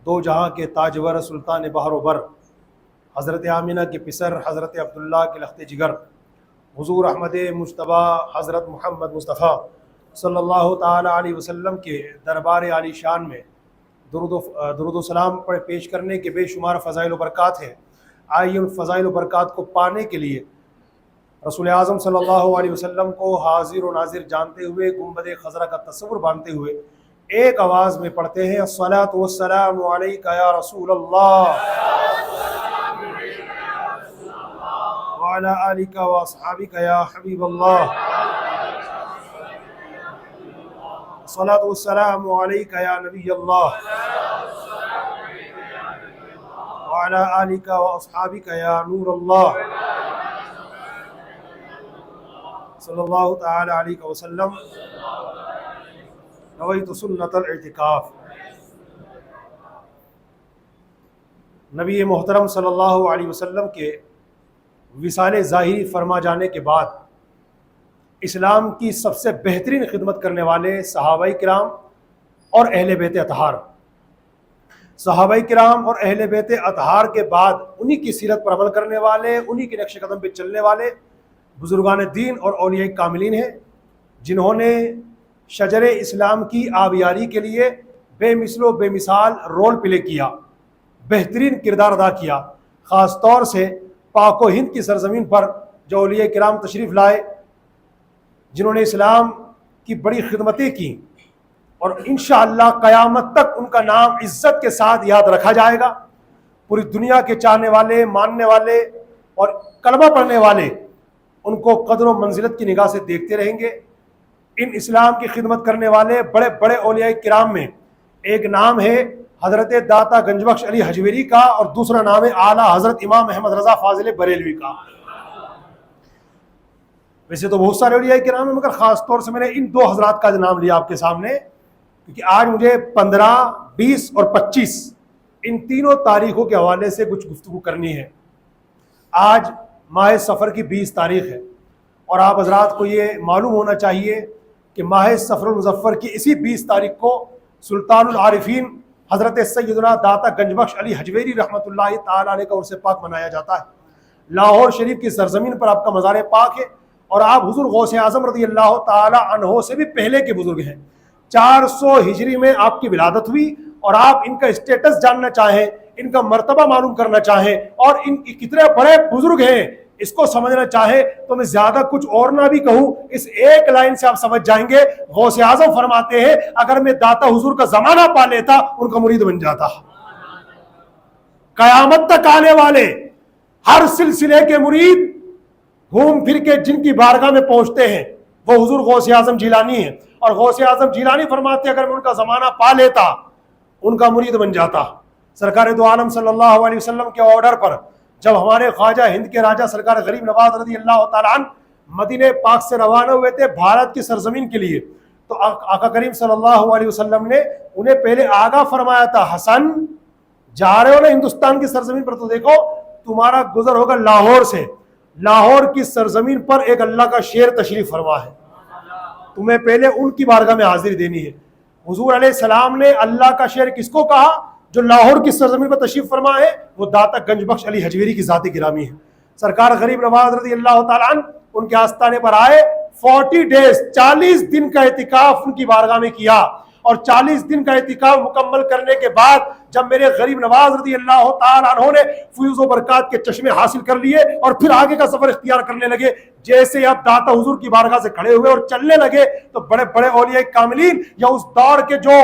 دو جہاں کے تاجور سلطان بحر و بر، حضرت آمینہ کے پسر حضرت عبداللہ کے لخت جگر، حضور احمد مجتبیٰ حضرت محمد مصطفیٰ صلی اللہ تعالی علیہ وسلم کے دربار عالی شان میں درود و سلام پیش کرنے کے بے شمار فضائل و برکات ہیں۔ آئیے ان فضائل و برکات کو پانے کے لیے رسول اعظم صلی اللہ علیہ وسلم کو حاضر و ناظر جانتے ہوئے، گنبد خضرا کا تصور باندھتے ہوئے ایک آواز میں پڑھتے ہیں، الصلاۃ والسلام علیک یا رسول اللہ وعلی آلک واصحابک یا حبیب اللہ، الصلاۃ والسلام علیک یا نبی اللہ وعلی آلک واصحابک یا نور اللہ صلی اللہ تعالی علیہ وسلم۔ نویت سنت الاعتکاف۔ نبی محترم صلی اللہ علیہ وسلم کے وصال ظاہری فرما جانے کے بعد اسلام کی سب سے بہترین خدمت کرنے والے صحابہ کرام اور اہل بیت اطہار، صحابہ کرام اور اہل بیت اطہار کے بعد انہی کی سیرت پر عمل کرنے والے، انہی کے نقش قدم پہ چلنے والے بزرگان دین اور اولیاء کاملین ہیں، جنہوں نے شجر اسلام کی آبیاری کے لیے بے مثل و بے مثال رول پلے کیا، بہترین کردار ادا کیا۔ خاص طور سے پاک و ہند کی سرزمین پر جو اولیاء کرام تشریف لائے، جنہوں نے اسلام کی بڑی خدمتیں کی، اور انشاءاللہ قیامت تک ان کا نام عزت کے ساتھ یاد رکھا جائے گا۔ پوری دنیا کے چاہنے والے، ماننے والے اور کلمہ پڑھنے والے ان کو قدر و منزلت کی نگاہ سے دیکھتے رہیں گے۔ ان اسلام کی خدمت کرنے والے بڑے بڑے اولیاء کرام میں ایک نام ہے حضرت داتا گنج بخش علی حجویری کا، اور دوسرا نام ہے اعلیٰ حضرت امام احمد رضا فاضل بریلوی کا۔ ویسے تو بہت سارے اولیاء کرام ہیں، مگر خاص طور سے میں نے ان دو حضرات کا نام لیا آپ کے سامنے، کیونکہ آج مجھے 15، 20 اور 25 ان تینوں تاریخوں کے حوالے سے کچھ گفتگو کرنی ہے۔ آج ماہ صفر کی 20 تاریخ ہے، اور آپ حضرات کو یہ معلوم ہونا چاہیے کہ ماہ صفر المظفر کی اسی 20 تاریخ کو سلطان العارفین حضرت سیدنا داتا گنج بخش علی حجویری رحمۃ اللہ تعالی علیہ کا عرس پاک منایا جاتا ہے۔ لاہور شریف کی سرزمین پر آپ کا مزار پاک ہے، اور آپ حضور غوث اعظم رضی اللہ تعالی عنہ سے بھی پہلے کے بزرگ ہیں۔ 400 ہجری میں آپ کی ولادت ہوئی، اور آپ ان کا اسٹیٹس جاننا چاہیں، ان کا مرتبہ معلوم کرنا چاہیں، اور ان کتنے بڑے بزرگ ہیں اس کو سمجھنا چاہیں، تو میں زیادہ کچھ اور نہ بھی کہوں، اس ایک لائن سے آپ سمجھ جائیں گے۔ غوث اعظم فرماتے ہیں اگر میں داتا حضور کا زمانہ پا لیتا ان کا مرید بن جاتا۔ قیامت تک آنے والے ہر سلسلے کے مرید گھوم پھر کے جن کی بارگاہ میں پہنچتے ہیں وہ حضور غوث اعظم جیلانی ہیں، اور غوث اعظم جیلانی فرماتے ہیں اگر میں ان کا زمانہ پا لیتا ان کا مرید بن جاتا۔ سرکار دو عالم صلی اللہ علیہ وسلم کے آرڈر پر جب ہمارے خواجہ ہند کے راجہ سرکار غریب نواز رضی اللہ تعالیٰ عنہ مدینہ پاک سے روانہ ہوئے تھے بھارت کی سرزمین کے لیے، تو آقا کریم صلی اللہ علیہ وسلم نے انہیں پہلے آگاہ فرمایا تھا، حسن جا رہے ہو نا ہندوستان کی سرزمین پر، تو دیکھو تمہارا گزر ہوگا لاہور سے، لاہور کی سرزمین پر ایک اللہ کا شیر تشریف فرما ہے، تمہیں پہلے ان کی بارگاہ میں حاضری دینی ہے۔ حضور علیہ السلام نے اللہ کا شیر کس کو کہا؟ جو لاہور کی سرزمین پر تشریف فرما ہے، وہ داتا گنج بخش علی حجویری کی ذات گرامی ہے۔ سرکار غریب نواز رضی اللہ تعالیٰ عنہ ان کے آستانے پر آئے، 40 ڈیز 40 دن کا اعتکاف ان کی بارگاہ میں کیا، اور 40 دن کا اعتکاف مکمل کرنے کے بعد جب میرے غریب نواز رضی اللہ تعالیٰ عنہ نے فیوز و برکات کے چشمے حاصل کر لیے اور پھر آگے کا سفر اختیار کرنے لگے، جیسے اب داتا حضور کی بارگاہ سے کھڑے ہوئے اور چلنے لگے، تو بڑے بڑے اولیاء کاملین یا اس دور کے جو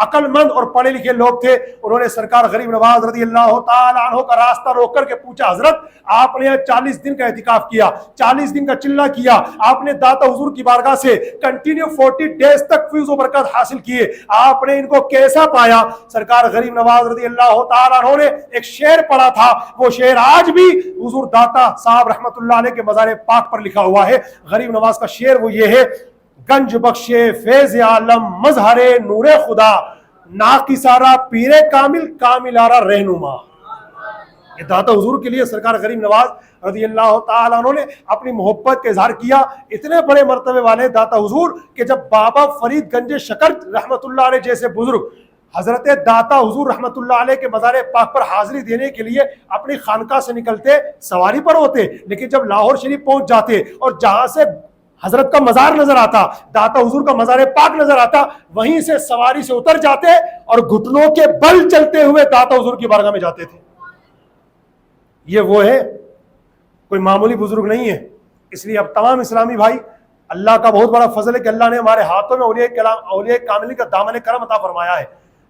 عقل مند اور پڑھے لکھے لوگ تھے، انہوں نے سرکار غریب نواز رضی اللہ تعالیٰ عنہ کا راستہ روک کر کے پوچھا، حضرت آپ نے 40 دن کا اعتکاف کیا، 40 دن کا چلہ کیا، آپ نے داتا حضور کی بارگاہ سے کنٹینیو 40 ڈیز تک فیض و برکات حاصل کیے، آپ نے ان کو کیسا پایا؟ سرکار غریب نواز رضی اللہ تعالیٰ عنہ نے ایک شعر پڑھا تھا، وہ شعر آج بھی حضور داتا صاحب رحمت اللہ علیہ کے مزار پاک پر لکھا ہوا ہے۔ غریب نواز کا شعر وہ یہ ہے، گنج بخشے فیض عالم مظہر نور خدا، ناقصارا پیر کامل کاملارا رہنما۔ یہ داتا حضور کے لیے سرکار غریب نواز رضی اللہ تعالیٰ عنہ نے اپنی محبت کا اظہار کیا۔ اتنے بڑے مرتبے والے داتا حضور کہ جب بابا فرید گنج شکر رحمت اللہ علیہ جیسے بزرگ حضرت داتا حضور رحمت اللہ علیہ کے مزار پاک پر حاضری دینے کے لیے اپنی خانقاہ سے نکلتے سواری پر ہوتے، لیکن جب لاہور شریف پہنچ جاتے اور جہاں سے حضرت کا مزار نظر آتا، داتا حضور کا مزار پاک نظر آتا، وہیں سے سواری سے اتر جاتے اور گھٹنوں کے بل چلتے ہوئے داتا حضور کی بارگاہ میں جاتے تھے۔ یہ وہ ہے، کوئی معمولی بزرگ نہیں ہے۔ اس لیے اب تمام اسلامی بھائی، اللہ کا بہت بڑا فضل ہے کہ اللہ نے ہمارے ہاتھوں میں اولیاء کاملین کا دامن کرم عطا فرمایا ہے،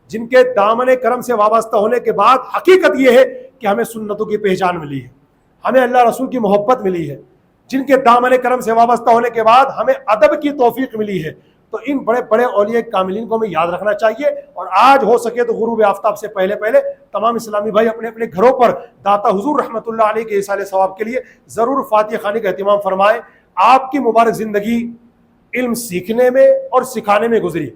جن کے دامن کرم سے وابستہ ہونے کے بعد حقیقت یہ ہے کہ ہمیں سنتوں کی پہچان ملی ہے، ہمیں اللہ رسول کی محبت ملی ہے، جن کے دامن کرم سے وابستہ ہونے کے بعد ہمیں ادب کی توفیق ملی ہے۔ تو ان بڑے بڑے اولیاء کاملین کو ہمیں یاد رکھنا چاہیے، اور آج ہو سکے تو غروب آفتاب سے پہلے تمام اسلامی بھائی اپنے اپنے گھروں پر داتا حضور رحمت اللہ علیہ کے ایصال ثواب کے لیے ضرور فاتحہ خوانی کا اہتمام فرمائیں۔ آپ کی مبارک زندگی علم سیکھنے میں اور سکھانے میں گزری۔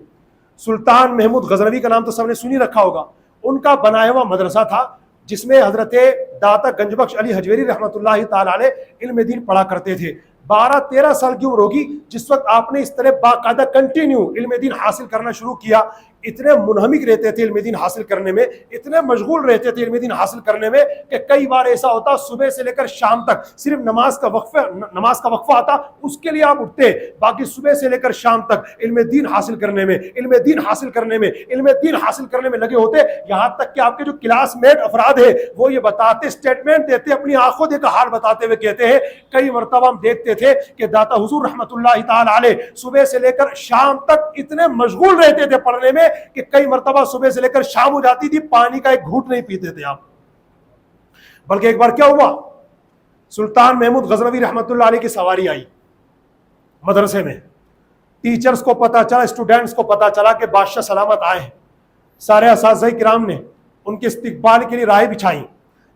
سلطان محمود غزنوی کا نام تو سب نے سنی رکھا ہوگا، ان کا بنایا ہوا مدرسہ تھا جس میں حضرت داتا گنج بخش علی حجویری رحمۃ اللہ تعالی علیہ علم دین پڑھا کرتے تھے۔ 12-13 سال کی عمر ہوگی جس وقت آپ نے اس طرح باقاعدہ کنٹینیو علم دین حاصل کرنا شروع کیا۔ اتنے منہمک رہتے تھے علم دین حاصل کرنے میں، اتنے مشغول رہتے تھے علم دین حاصل کرنے میں کہ کئی بار ایسا ہوتا صبح سے لے کر شام تک صرف نماز کا وقفہ آتا، اس کے لیے آپ اٹھتے، باقی صبح سے لے کر شام تک علم دین حاصل کرنے میں لگے ہوتے، یہاں تک کہ آپ کے جو کلاس میٹ افراد ہیں وہ یہ بتاتے، اسٹیٹمنٹ دیتے، اپنی آنکھوں دیکھا حال بتاتے ہوئے کہتے ہیں کئی مرتبہ ہم دیکھتے تھے کہ داتا حضور رحمت اللہ تعالی علیہ صبح سے لے کر شام تک اتنے مشغول رہتے تھے پڑھنے میں کہ کئی مرتبہ صبح سے لے کر شام ہو جاتی تھی پانی کا ایک گھونٹ نہیں پیتے تھے آپ۔ بلکہ ایک بار کیا ہوا، سلطان محمود غزنوی رحمت اللہ علیہ کی سواری آئی مدرسے میں، ٹیچرز کو پتا چلا، اسٹوڈنٹس کو پتا چلا کہ بادشاہ سلامت آئے ہیں۔ سارے اساتذہ کرام نے ان کے استقبال کے لیے راہیں بچھائیں،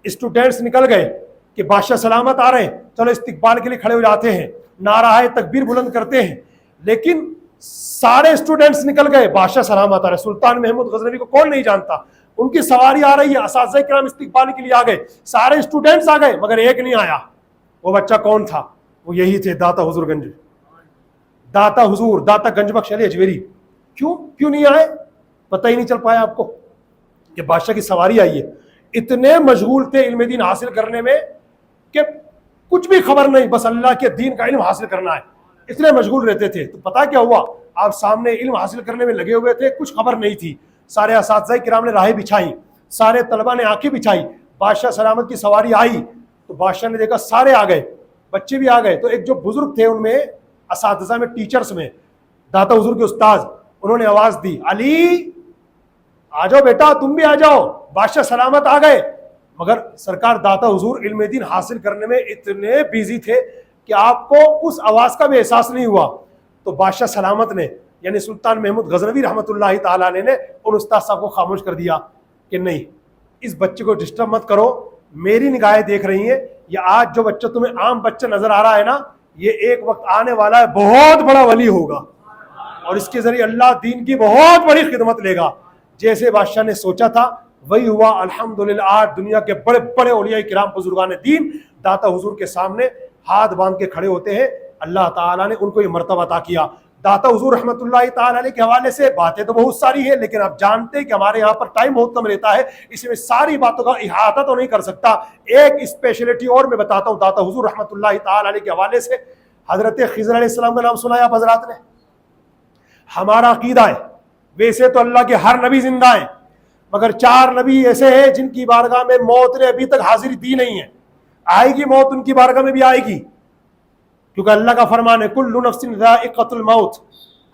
اسٹوڈنٹس نکل گئے کہ بادشاہ سلامت آ رہے ہیں، چلو استقبال کے لیے کھڑے ہو جاتے ہیں، نعرہ تکبیر بلند کرتے ہیں، لیکن سارے اسٹوڈنٹس نکل گئے، بادشاہ سلامت آ رہے۔ سلطان محمود غزنوی کو کون نہیں جانتا، ان کی سواری آ رہی ہے، اساتذہ کرام استقبال کے لیے آ گئے، سارے اسٹوڈنٹس آ گئے، مگر ایک نہیں آیا۔ وہ بچہ کون تھا؟ وہ یہی تھے داتا حضور داتا گنج بخش علی حجویری۔ کیوں نہیں آئے؟ پتہ ہی نہیں چل پایا آپ کو کہ بادشاہ کی سواری آئی ہے۔ اتنے مشغول تھے علم دین حاصل کرنے میں کہ کچھ بھی خبر نہیں، بس اللہ کے دین کا علم حاصل کرنا ہے، اتنے مشغول رہتے تھے۔ تو پتا کیا ہوا، آپ سامنے علم حاصل کرنے میں لگے ہوئے تھے، کچھ خبر نہیں تھی۔ سارے اساتذہ کرام نے راہیں بچھائی، سارے طلبہ نے آنکھیں بچھائی، بادشاہ سلامت کی سواری آئی تو بادشاہ نے دیکھا سارے آ گئے، بچے بھی آ گئے، تو ایک جو بزرگ تھے ان میں اساتذہ میں، ٹیچرز میں، داتا حضور کے استاذ، انہوں نے آواز دی، علی آ جاؤ بیٹا، تم بھی آ جاؤ، بادشاہ سلامت آ گئے۔ مگر سرکار داتا حضور علم دین حاصل کرنے میں اتنے بیزی تھے کہ آپ کو اس آواز کا بھی احساس نہیں ہوا۔ تو بادشاہ سلامت نے یعنی سلطان محمود غزنوی رحمت اللہ تعالی علیہ نے ان استاد صاحب کو خاموش کر دیا کہ نہیں، اس بچے کو ڈسٹرب مت کرو، میری نگاہیں دیکھ رہی ہیں، یہ آج جو بچہ تمہیں عام بچہ نظر آ رہا ہے نا، یہ ایک وقت آنے والا ہے بہت بڑا ولی ہوگا، اور اس کے ذریعے اللہ دین کی بہت بڑی خدمت لے گا۔ جیسے بادشاہ نے سوچا تھا وہی ہوا۔ الحمدللہ آج دنیا کے بڑے بڑے اولیاء کرام بزرگان دین داتا حضور کے سامنے ہاتھ باندھ کے کھڑے ہوتے ہیں۔ اللہ تعالیٰ نے ان کو یہ مرتبہ عطا کیا۔ داتا حضور رحمت اللہ تعالیٰ علیہ کے حوالے سے باتیں تو بہت ساری ہیں، لیکن آپ جانتے ہیں کہ ہمارے یہاں پر ٹائم بہت کم رہتا ہے، اس میں ساری باتوں کا احاطہ تو نہیں کر سکتا۔ ایک اسپیشلٹی اور میں بتاتا ہوں داتا حضور رحمت اللہ تعالیٰ علیہ کے حوالے سے۔ حضرت خضر علیہ السلام کا نام سنا ہے آپ حضرات نے؟ ہمارا عقیدہ ہے، ویسے تو اللہ کے ہر نبی زندہ ہیں، مگر 4 نبی ایسے ہیں جن کی بارگاہ میں موت نے ابھی تک حاضری دی نہیں ہے۔ آئے گی موت، ان کی بارگاہ میں بھی آئے گی، کیونکہ اللہ کا فرمان ہے کل نفس ذائقۃ الموت،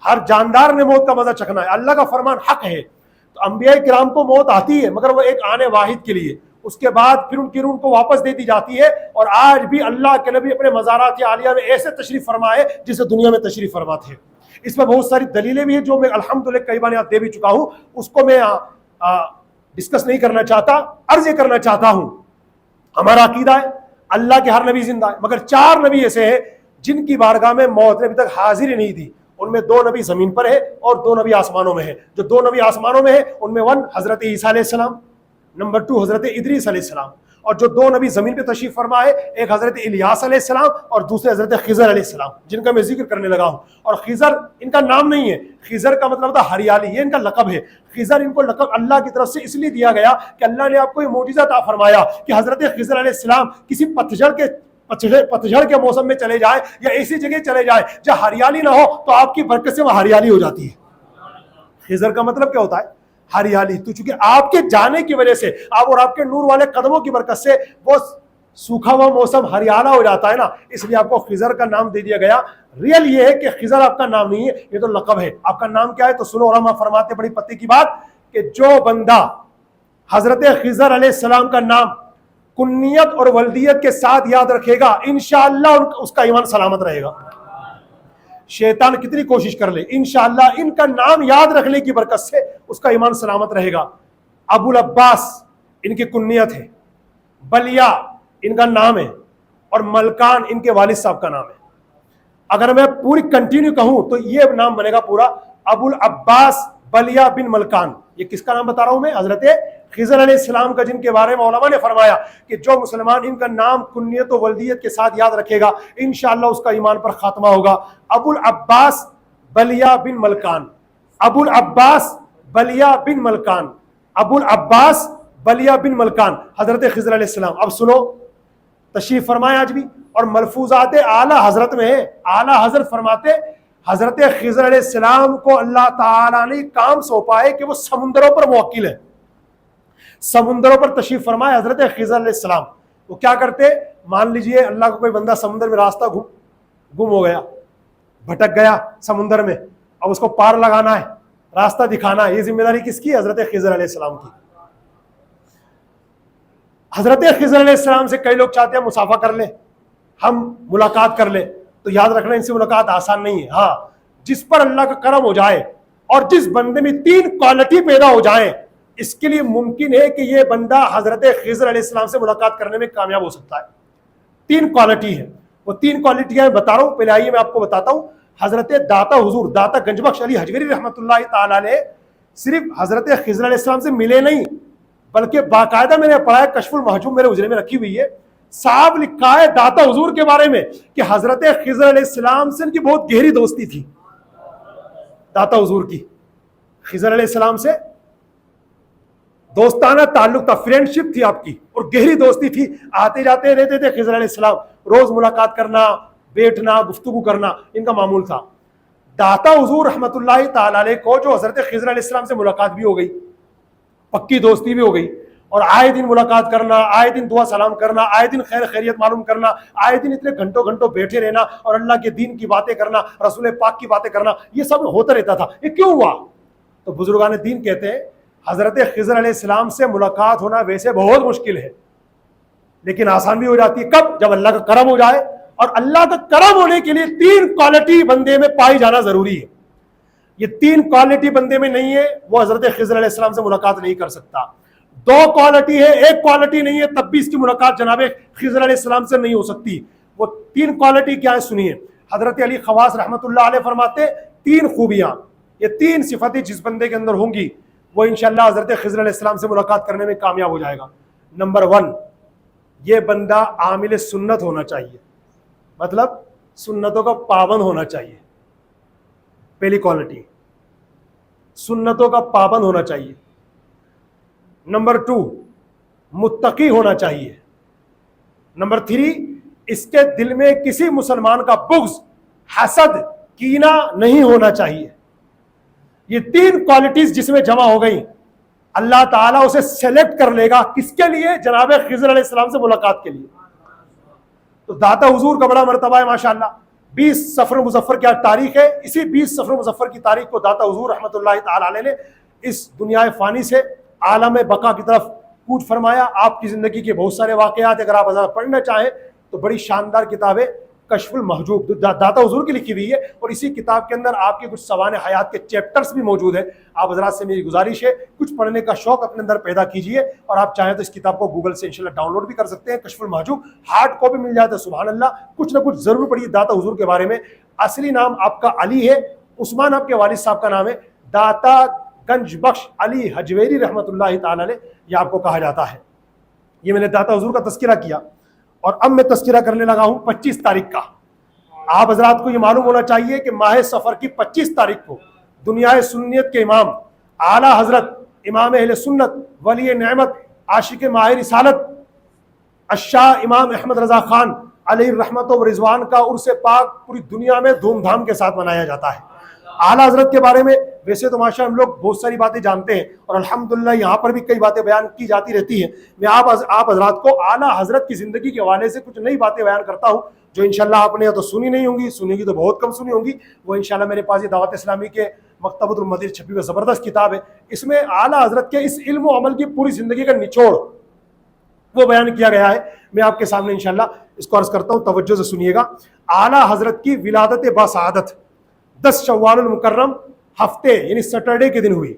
ہر جاندار نے موت کا مزہ چکھنا ہے، اللہ کا فرمان حق ہے۔ تو انبیاء کرام کو موت آتی ہے، مگر وہ ایک آنے واحد کے لیے، اس کے بعد پھر ان کی روح کو واپس دے دی جاتی ہے۔ اور آج بھی اللہ کے نبی اپنے مزارات عالیہ میں ایسے تشریف فرمائے جسے دنیا میں تشریف فرماتے ہیں۔ اس میں بہت ساری دلیلیں بھی ہیں جو میں الحمدللہ کئی بار یہاں دے بھی چکا ہوں، اس کو میں ڈسکس نہیں کرنا چاہتا، عرض یہ کرنا چاہتا ہوں ہمارا عقیدہ ہے اللہ کے ہر نبی زندہ ہے، مگر 4 نبی ایسے ہیں جن کی بارگاہ میں موت نے ابھی تک حاضری نہیں دی۔ ان میں 2 نبی زمین پر ہے اور 2 نبی آسمانوں میں ہے۔ جو 2 نبی آسمانوں میں ہے ان میں 1 حضرت عیسیٰ علیہ السلام، نمبر 2 حضرت ادریس علیہ السلام، اور جو دو نبی زمین پہ تشریف فرمائے، ایک حضرت الیاس علیہ السلام اور دوسرے حضرت خضر علیہ السلام، جن کا میں ذکر کرنے لگا ہوں. اور خضر ان کا نام نہیں ہے، خضر کا مطلب تھا ہریالی، یہ ان کا لقب ہے. خضر ان کو لقب اللہ کی طرف سے اس لیے دیا گیا کہ اللہ نے آپ کو یہ معجزہ عطا فرمایا کہ حضرت خضر علیہ السلام کسی پتجھڑ کے موسم میں چلے جائے یا ایسی جگہ چلے جائے جہاں ہریالی نہ ہو تو آپ کی برکت سے وہ ہریالی ہو جاتی ہے. خضر کا مطلب کیا ہوتا ہے؟ ہریالی. تو چونکہ آپ کے جانے کی وجہ سے، آپ اور آپ کے نور والے قدموں کی برکت سے وہ سوکھا ہوا موسم ہریالہ ہو جاتا ہے نا، اس لیے آپ کو خضر کا نام دے دیا گیا. ریئل یہ ہے کہ خضر آپ کا نام نہیں ہے، یہ تو لقب ہے. آپ کا نام کیا ہے؟ تو سنو، علماء فرماتے بڑی پتے کی بات کہ جو بندہ حضرت خضر علیہ السلام کا نام کنیت اور ولدیت کے ساتھ یاد رکھے گا، انشاءاللہ اس کا ایمان سلامت رہے گا. شیطان کتنی کوشش کر لے، انشاءاللہ ان کا نام یاد رکھنے کی برکت سے اس کا ایمان سلامت رہے گا. ابو العباس ان کی کنیت ہے، بلیا ان کا نام ہے، اور ملکان ان کے والد صاحب کا نام ہے. اگر میں پوری کنٹینیو کہوں تو یہ نام بنے گا پورا ابو العباس بلیا بن ملکان. یہ کس کا نام بتا رہا ہوں میں؟ حضرت خضر علیہ السلام کا، جن کے بارے میں علماء نے فرمایا کہ جو مسلمان ان کا نام کنیت و ولدیت کے ساتھ یاد رکھے گا انشاءاللہ اس کا ایمان پر خاتمہ ہوگا. ابو العباس بلیا بن ملکان، ابو العباس بلیا بن ملکان، ابو العباس بلیا بن ملکان، حضرت خضر علیہ السلام. اب سنو، تشریف فرمائے آج بھی، اور ملفوظات اعلیٰ حضرت میں ہے. اعلیٰ حضرت فرماتے حضرت خضر علیہ السلام کو اللہ تعالیٰ نے کام سونپا ہے کہ وہ سمندروں پر موکل ہے. سمندروں پر تشریف فرمائے حضرت خضر علیہ السلام. وہ کیا کرتے؟ مان لیجئے اللہ کو کوئی بندہ سمندر میں راستہ گم ہو گیا، بھٹک گیا سمندر میں، اب اس کو پار لگانا ہے، راستہ دکھانا ہے. یہ ذمہ داری کس کی؟ حضرت خضر علیہ السلام کی. حضرت خضر علیہ السلام سے کئی لوگ چاہتے ہیں مسافہ کر لیں، ہم ملاقات کر لیں. تو یاد رکھنا، ان سے ملاقات آسان نہیں ہے. ہاں، جس پر اللہ کا کرم ہو جائے اور جس بندے میں 3 کوالٹی پیدا ہو جائیں، اس کے لیے ممکن ہے کہ یہ بندہ حضرت خضر علیہ السلام سے ملاقات کرنے میں کامیاب ہو سکتا ہے. 3 کوالٹی ہے. وہ 3 کوالٹیاں میں بتا رہا ہوں. پہلے آئیے میں آپ کو بتاتا ہوں. حضرت داتا حضور داتا گنج بخش علی حجویری رحمۃ اللہ تعالی علیہ صرف حضرت خضر علیہ السلام سے ملے نہیں، بلکہ باقاعدہ میں نے پڑھا ہے، کشف المحجوب میرے اجرے میں رکھی ہوئی ہے، صاحب لکھا ہے داتا حضور کے بارے میں کہ حضرت خضر علیہ السلام سے ان کی بہت گہری دوستی تھی. داتا حضور کی خضر علیہ السلام سے دوستانہ تعلق تھا، فرینڈشپ تھی آپ کی، اور گہری دوستی تھی. آتے جاتے رہتے تھے خضر علیہ السلام، روز ملاقات کرنا، بیٹھنا، گفتگو کرنا ان کا معمول تھا. داتا حضور رحمۃ اللہ تعالی علیہ کو جو حضرت خضر علیہ السلام سے ملاقات بھی ہو گئی، پکی دوستی بھی ہو گئی، اور آئے دن ملاقات کرنا، آئے دن دعا سلام کرنا، آئے دن خیر خیریت معلوم کرنا، آئے دن اتنے گھنٹوں گھنٹوں بیٹھے رہنا اور اللہ کے دین کی باتیں کرنا، رسول پاک کی باتیں کرنا، یہ سب ہوتا رہتا تھا. یہ کیوں ہوا؟ تو بزرگان دین کہتے ہیں حضرت خضر علیہ السلام سے ملاقات ہونا ویسے بہت مشکل ہے، لیکن آسان بھی ہو جاتی ہے. کب؟ جب اللہ کا کرم ہو جائے. اور اللہ کا کرم ہونے کے لیے 3 کوالٹی بندے میں پائی جانا ضروری ہے. یہ 3 کوالٹی بندے میں نہیں ہے، وہ حضرت خضر علیہ السلام سے ملاقات نہیں کر سکتا. 2 کوالٹی ہے، 1 کوالٹی نہیں ہے، تب بھی اس کی ملاقات جناب خضر علیہ السلام سے نہیں ہو سکتی. وہ 3 کوالٹی کیا ہے سنیے. حضرت علی خواص رحمۃ اللہ علیہ فرماتے 3 خوبیاں، یہ 3 صفتیں جس بندے کے اندر ہوں گی وہ انشاءاللہ حضرت خضر علیہ السلام سے ملاقات کرنے میں کامیاب ہو جائے گا. نمبر 1، یہ بندہ عامل سنت ہونا چاہیے، مطلب سنتوں کا پابند ہونا چاہیے. پہلی کوالٹی، سنتوں کا پابند ہونا چاہیے. نمبر 2، متقی ہونا چاہیے. نمبر 3، اس کے دل میں کسی مسلمان کا بغض، حسد، کینہ نہیں ہونا چاہیے. یہ 3 کوالٹیز جس میں جمع ہو گئی، اللہ تعالیٰ اسے سلیکٹ کر لے گا. کس کے لیے؟ جناب خضر علیہ السلام سے ملاقات کے لیے. تو داتا حضور کا بڑا مرتبہ ہے ماشاءاللہ. 20 صفر مظفر کی تاریخ ہے، اسی 20 صفر مظفر کی تاریخ کو داتا حضور رحمۃ اللہ تعالی علیہ نے اس دنیا فانی سے عالم بقا کی طرف کوچ فرمایا. آپ کی زندگی کے بہت سارے واقعات اگر آپ پڑھنا چاہیں تو بڑی شاندار کتاب ہے کشف المحجوب، داتا حضور کی لکھی ہوئی ہے، اور اسی کتاب کے اندر آپ کے کچھ سوانح حیات کے چیپٹرز بھی موجود ہیں. آپ حضرات سے میری گزارش ہے کچھ پڑھنے کا شوق اپنے اندر پیدا کیجئے، اور آپ چاہیں تو اس کتاب کو گوگل سے انشاءاللہ ڈاؤن لوڈ بھی کر سکتے ہیں. کشف المحجوب ہارڈ کاپی مل جاتا ہے. سبحان اللہ، کچھ نہ کچھ ضرور پڑھیے داتا حضور کے بارے میں. اصلی نام آپ کا علی ہے، عثمان آپ کے والد صاحب کا نام ہے. داتا گنج بخش علی حجویری رحمۃ اللہ تعالی علیہ یہ آپ کو کہا جاتا ہے. یہ میں نے داتا حضور کا تذکرہ کیا، اور اب میں تذکرہ کرنے لگا ہوں 25 تاریخ کا۔ آپ حضرات کو یہ معلوم ہونا چاہیے کہ ماہ سفر کی 25 تاریخ کو دنیا سنیت کے امام اعلیٰ حضرت امام اہل سنت ولی نعمت عاشق ماہ رسالت الشاہ امام احمد رضا خان علیہ رحمت و رضوان کا عرس پاک پوری دنیا میں دھوم دھام کے ساتھ منایا جاتا ہے۔ اعلیٰ حضرت کے بارے میں ویسے تو ماشاء ہم لوگ بہت ساری باتیں جانتے ہیں، اور الحمدللہ یہاں پر بھی کئی باتیں بیان کی جاتی رہتی ہیں۔ میں آپ حضرات کو اعلیٰ حضرت کی زندگی کے حوالے سے کچھ نئی باتیں بیان کرتا ہوں جو انشاءاللہ آپ نے یا تو سنی نہیں ہوں گی، سنی گی تو بہت کم سنی ہوں گی۔ وہ انشاءاللہ میرے پاس یہ دعوت اسلامی کے مکتبۃ المدیر چھپی ہوئی زبردست کتاب ہے، اس میں اعلیٰ حضرت کے اس علم و عمل کی پوری زندگی کا نچوڑ وہ بیان کیا گیا ہے۔ میں آپ کے سامنے انشاءاللہ اس کو عرض کرتا ہوں، توجہ سے سنیے گا۔ اعلیٰ حضرت کی ولادت باسعادت 10 شوال المکرم ہفتے یعنی سیٹرڈے کے دن ہوئی۔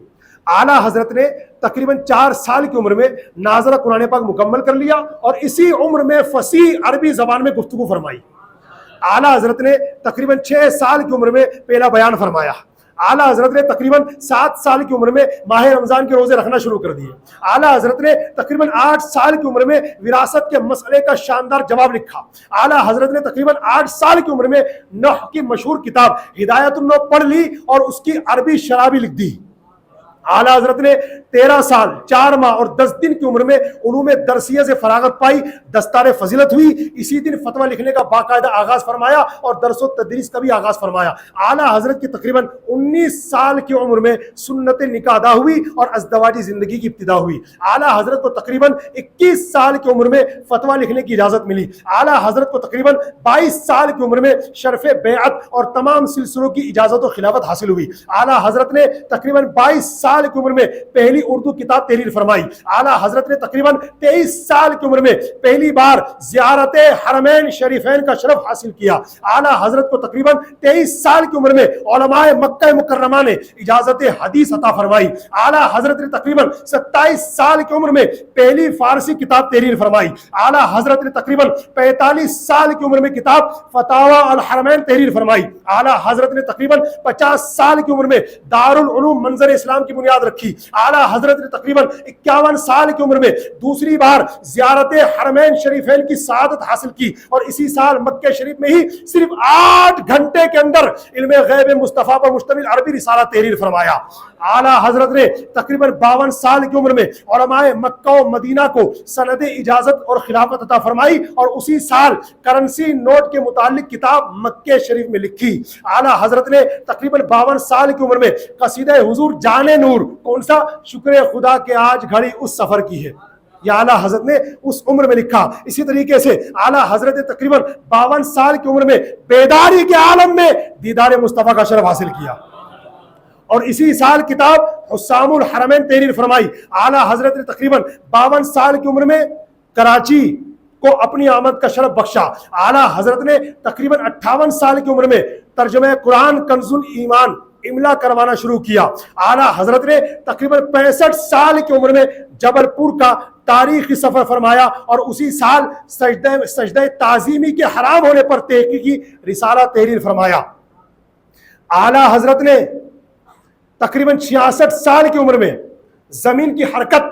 اعلیٰ حضرت نے تقریباً 4 سال کی عمر میں ناظرہ قرآن پاک مکمل کر لیا، اور اسی عمر میں فصیح عربی زبان میں گفتگو فرمائی۔ اعلیٰ حضرت نے تقریباً 6 سال کی عمر میں پہلا بیان فرمایا۔ اعلیٰ حضرت نے تقریباً 7 سال کی عمر میں ماہ رمضان کے روزے رکھنا شروع کر دیے۔ اعلیٰ حضرت نے تقریباً 8 سال کی عمر میں وراثت کے مسئلے کا شاندار جواب لکھا۔ اعلیٰ حضرت نے تقریباً 8 سال کی عمر میں نحو کی مشہور کتاب ہدایت النحو پڑھ لی اور اس کی عربی شرح بھی لکھ دی۔ اعلیٰ حضرت نے 13 سال 4 ماہ اور 10 دن کی عمر میں علوم درسیہ سے فراغت پائی، دستار فضیلت ہوئی۔ اسی دن فتویٰ لکھنے کا باقاعدہ آغاز فرمایا اور درس و تدریس کا بھی آغاز فرمایا۔ اعلیٰ حضرت کی تقریباً 19 سال کی عمر میں سنت نکاح ادا ہوئی اور ازدواجی زندگی کی ابتدا ہوئی۔ اعلیٰ حضرت کو تقریباً 21 سال کی عمر میں فتویٰ لکھنے کی اجازت ملی۔ اعلیٰ حضرت کو تقریباً 22 سال کی عمر میں شرف بیعت اور تمام سلسلوں کی اجازت و خلافت حاصل ہوئی۔ اعلیٰ حضرت نے تقریباً 22 سال کی عمر میں پہلی اردو کتاب تحریر فرمائی۔ اعلیٰ حضرت نے تقریباً 23 سال کی عمر میں پہلی بار زیارت حرمین شریفین کا شرف حاصل کیا۔ اعلیٰ حضرت کو تقریباً 23 سال کی عمر میں علماء مکہ مکرمہ نے اجازت حدیث عطا فرمائی۔ اعلیٰ حضرت نے تقریباً 27 سال کی عمر میں پہلی فارسی کتاب تحریر فرمائی۔ اعلیٰ حضرت نے تقریباً 45 سال کی عمر میں کتاب فتاوی الحرمین تحریر فرمائی۔ اعلیٰ حضرت نے تقریباً 50 سال کی عمر میں دارالعلوم منظر اسلام کی بنیاد رکھی۔ اعلیٰ حضرت نے تقریباً 51 سال کی عمر میں دوسری بار زیارت حرمین شریفین کی سعادت حاصل کی، اور اسی سال مکہ شریف میں ہی صرف 8 گھنٹے کے اندر علم غیب مصطفیٰ پر مشتمل عربی رسالہ تحریر فرمایا۔ اعلیٰ حضرت نے تقریباً 52 سال کی عمر میں علماء مکہ و مدینہ کو سند اجازت اور خلافت عطا فرمائی، اور اسی سال کرنسی نوٹ کے متعلق کتاب مکہ شریف میں لکھی۔ اعلیٰ حضرت نے تقریباً 52 سال کی عمر میں قصیدہ حضور جان نور، کون سا؟ شکر خدا کہ آج گھڑی اس سفر کی ہے، یہ اعلیٰ حضرت نے اس عمر میں لکھا۔ اسی طریقے سے اعلیٰ حضرت نے تقریباً 52 سال کی عمر میں بیداری کے عالم میں دیدار مصطفیٰ کا شرف حاصل کیا، اور اسی سال کتاب حسام الحرمین تحریر فرمائی۔ اعلیٰ حضرت نے تقریباً 52 سال کی عمر میں کراچی کو اپنی آمد کا شرف بخشا۔ اعلیٰ حضرت نے تقریباً 58 سال کی عمر میں ترجمہ قرآن کنز الایمان املا کروانا شروع کیا۔ اعلیٰ حضرت نے تقریباً 65 سال کی عمر میں جبل پور کا تاریخی سفر فرمایا، اور اسی سال سجدہ تعظیمی کے حرام ہونے پر تحقیقی رسالہ تحریر فرمایا۔ اعلیٰ حضرت نے تقریباً 66 سال کی عمر میں زمین کی حرکت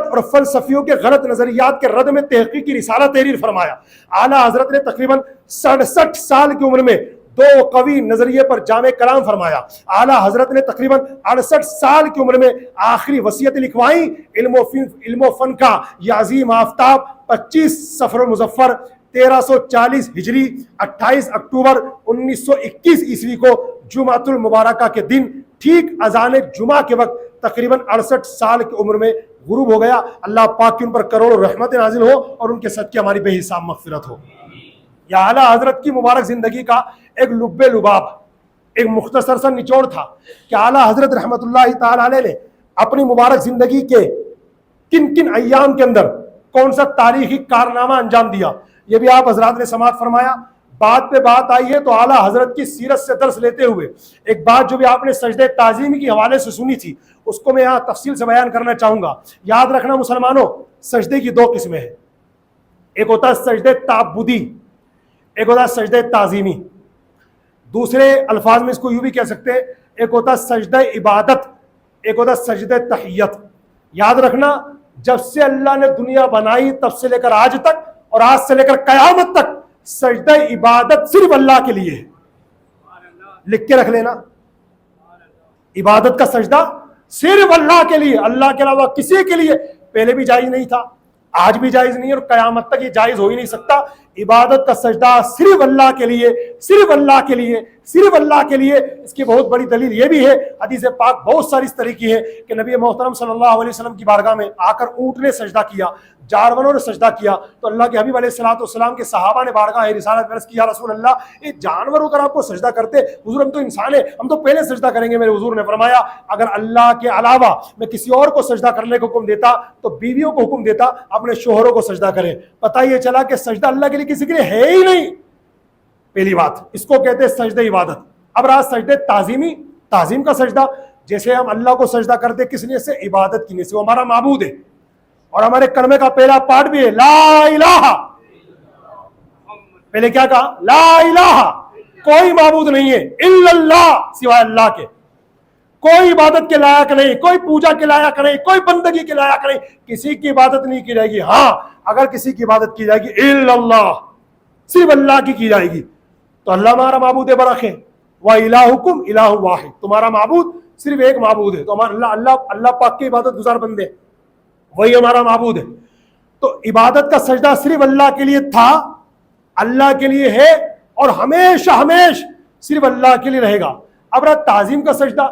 اور فلسفیوں کے غلط نظریات کے رد میں تحقیقی رسالہ تحریر فرمایا۔ اعلیٰ حضرت نے تقریباً 67 سال کی عمر میں 2 قوی نظریے پر جامع کلام فرمایا۔ اعلیٰ حضرت نے تقریباً 68 سال کی عمر میں آخری وصیت لکھوائیں، علم و فن کا یہ عظیم آفتاب 25 صفر مظفر 1340 ہجری 28 اکتوبر 1921 عیسوی کو جمعۃ المبارکہ کے دن ٹھیک اذان جمعہ کے وقت تقریباً 68 سال کی عمر میں غروب ہو گیا۔ اللہ پاک کی ان پر کروڑوں رحمت نازل ہو اور ان کے صدقے ہماری بے حساب مغفرت ہو۔ یا اعلیٰ حضرت کی مبارک زندگی کا ایک لب لباب، ایک مختصر سا نچوڑ تھا کہ اعلیٰ حضرت رحمت اللہ تعالی علیہ نے اپنی مبارک زندگی کے کن کن ایام کے اندر کون سا تاریخی کارنامہ انجام دیا، یہ بھی آپ حضرات نے سماعت فرمایا۔ بات پہ بات آئی ہے تو اعلیٰ حضرت کی سیرت سے درس لیتے ہوئے ایک بات جو بھی آپ نے سجدہ تعظیمی کے حوالے سے سنی تھی اس کو میں یہاں تفصیل سے بیان کرنا چاہوں گا۔ یاد رکھنا مسلمانوں، سجدے کی 2 قسمیں ہیں، ایک ہوتا ہے سجدہ تعبدی، ایک ہوتا ہے سجدہ تعظیمی۔ دوسرے الفاظ میں اس کو یوں بھی کہہ سکتے ہیں، ایک ہوتا ہے سجدہ عبادت، ایک ہوتا ہے سجدہ تحیت۔ یاد رکھنا جب سے اللہ نے دنیا بنائی تب سے لے کر آج تک اور آج سے لے کر قیامت تک سجدہ عبادت صرف اللہ کے لیے ہے. لکھ کے رکھ لینا, عبادت کا سجدہ صرف اللہ کے لیے, اللہ کے علاوہ کسی کے لیے پہلے بھی جائز نہیں تھا, آج بھی جائز نہیں ہے اور قیامت تک یہ جائز ہو ہی نہیں سکتا. عبادت کا سجدہ صرف اللہ کے لیے, صرف اللہ کے لیے, صرف اللہ کے لیے. اس کی بہت بڑی دلیل یہ بھی ہے, حدیث پاک بہت ساری اس طرح کی ہے کہ نبی محترم صلی اللہ علیہ وسلم کی بارگاہ میں آ کر اونٹ نے سجدہ کیا, جانوروں نے سجدہ کیا, تو اللہ کے حبیب علیہ الصلوۃ والسلام کے صحابہ نے بارگاہ رسالت میں عرض کیا, رسول اللہ یہ جانور ہو کر آپ کو سجدہ کرتے, حضور ہم تو انسان ہیں, ہم تو پہلے سجدہ کریں گے. میرے حضور نے فرمایا اگر اللہ کے علاوہ میں کسی اور کو سجدہ کرنے کو حکم دیتا تو بیویوں کو حکم دیتا اپنے شوہروں کو سجدہ کریں. پتہ یہ چلا کہ سجدہ اللہ کے لیے کسی کے لیے ہے ہی نہیں. پہلی بات اس کو کہتے ہیں سجدہ عبادت. اب رات سجدے تعظیمی, تعظیم کا سجدہ, جیسے ہم اللہ کو سجدہ کرتے کس نیت سے, عبادت کی نیت سے, وہ ہمارا معبود ہے اور ہمارے کلمے کا پہلا پارٹ بھی ہے لا الہ. پہلے کیا کہا, لا الہ, کوئی معبود نہیں ہے الا اللہ, سوائے اللہ کے, کوئی عبادت کے لائق نہیں, کوئی پوجا کے لائق نہیں, کوئی بندگی کے لائق نہیں, کسی کی عبادت نہیں کی جائے گی. ہاں اگر کسی کی عبادت کی جائے گی الا اللہ, صرف اللہ کی جائے گی, تو اللہ ہمارا معبود برحق ہے. وَإِلَٰهُكُمْ إِلَٰهٌ وَاحِدٌ, تمہارا معبود صرف ایک معبود ہے. تو ہمارا اللہ پاک کی عبادت گزار بندے, وہی ہمارا معبود ہے. تو عبادت کا سجدہ صرف اللہ کے لیے تھا, اللہ کے لیے ہے اور ہمیشہ صرف اللہ کے لیے رہے گا. اب رہا تعظیم کا سجدہ,